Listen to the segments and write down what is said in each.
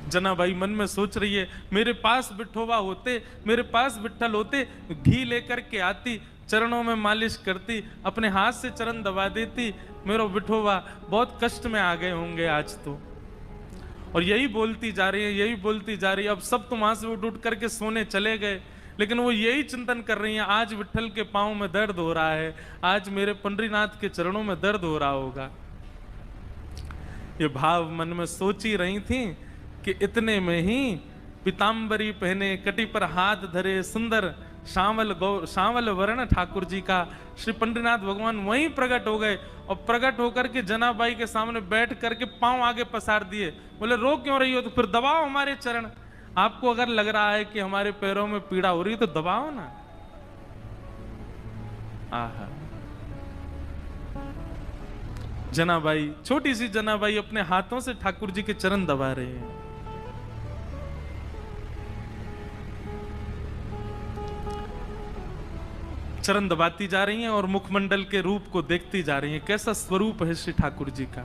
जनाबाई मन में सोच रही है, मेरे पास बिठोबा होते, मेरे पास विट्ठल होते, घी लेकर के आती, चरणों में मालिश करती, अपने हाथ से चरण दबा देती, मेरा विठोबा बहुत कष्ट में आ गए होंगे आज तो। और यही बोलती जा रही है, यही बोलती जा रही है। अब सब तो वहां से उठ करके सोने चले गए, लेकिन वो यही चिंतन कर रही है, आज विट्ठल के पांव में दर्द हो रहा है, आज मेरे पंडरीनाथ के चरणों में दर्द हो रहा होगा। ये भाव मन में सोच ही रही थी कि इतने में ही पीताम्बरी पहने, कटी पर हाथ धरे, सुंदर सांवल वर्ण ठाकुर जी का श्री पंडरीनाथ भगवान वहीं प्रकट हो गए। और प्रकट होकर के जनाबाई के सामने बैठ करके पांव आगे पसार दिए। बोले रो क्यों रही हो, तो फिर दबाओ हमारे चरण। आपको अगर लग रहा है कि हमारे पैरों में पीड़ा हो रही है तो दबाओ ना। आहा, जनाबाई, छोटी सी जनाबाई अपने हाथों से ठाकुर जी के चरण दबा रहे हैं। चरण दबाती जा रही हैं और मुखमंडल के रूप को देखती जा रही हैं, कैसा स्वरूप है श्री ठाकुर जी का।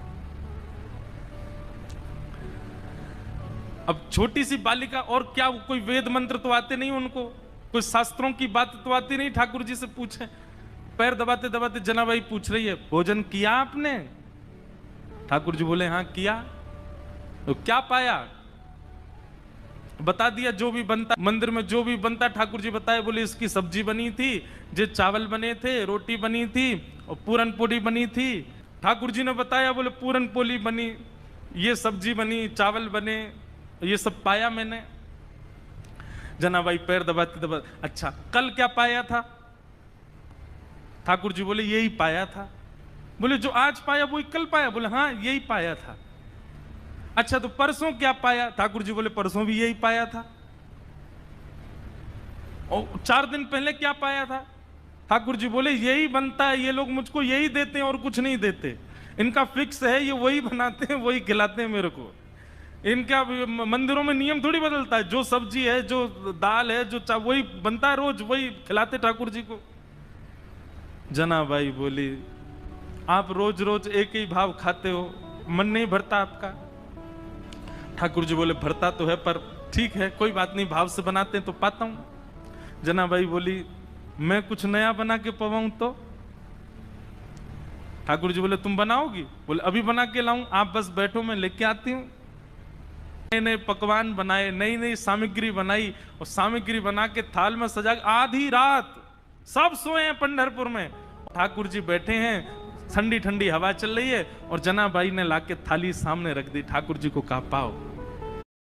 अब छोटी सी बालिका, और क्या कोई वेद मंत्र तो आते नहीं उनको, कोई शास्त्रों की बात तो आती नहीं, ठाकुर जी से पूछे। पैर दबाते दबाते जनाबाई पूछ रही है, भोजन किया आपने? ठाकुर जी बोले हाँ किया। तो क्या पाया? बता दिया जो भी बनता मंदिर में, जो भी बनता ठाकुर जी बताए। बोले इसकी सब्जी बनी थी, जे चावल बने थे, रोटी बनी थी और पूरन पोली बनी थी। ठाकुर जी ने बताया, बोले पूरन पोली बनी, ये सब्जी बनी, चावल बने, ये सब पाया मैंने। जनाबाई पैर दबाते दबाते, अच्छा कल क्या पाया था? ठाकुर जी बोले यही पाया था। बोले जो आज पाया वही कल पाया? बोले हाँ यही पाया था। अच्छा तो परसों क्या पाया? ठाकुर जी बोले परसों भी यही पाया था। और 4 दिन पहले क्या पाया था? ठाकुर जी बोले यही बनता है, ये लोग मुझको यही देते हैं और कुछ नहीं देते, इनका फिक्स है, ये वही बनाते हैं वही खिलाते हैं मेरे को। इनका मंदिरों में नियम थोड़ी बदलता है, जो सब्जी है, जो दाल है, जो वही बनता है, रोज वही खिलाते ठाकुर जी को। जनाबाई बोली आप रोज रोज एक ही भाव खाते हो, मन नहीं भरता आपका? ठाकुर जी बोले भरता तो है, पर ठीक है कोई बात नहीं, भाव से बनाते हैं तो पाता हूं। जनाबाई बोली मैं कुछ नया बना के पवाऊं तो? ठाकुर जी बोले तुम बनाओगी? बोले अभी बना के लाऊं, आप बस बैठो मैं लेके आती हूं। नए नए पकवान बनाए, नई नई सामग्री बनाई और सामग्री बना के थाल में सजा। आधी रात सब सोए हैं पंढरपुर में, ठाकुर जी बैठे हैं, ठंडी ठंडी हवा चल रही है और जनाबाई ने लाके थाली सामने रख दी। ठाकुर जी को कहा पाओ।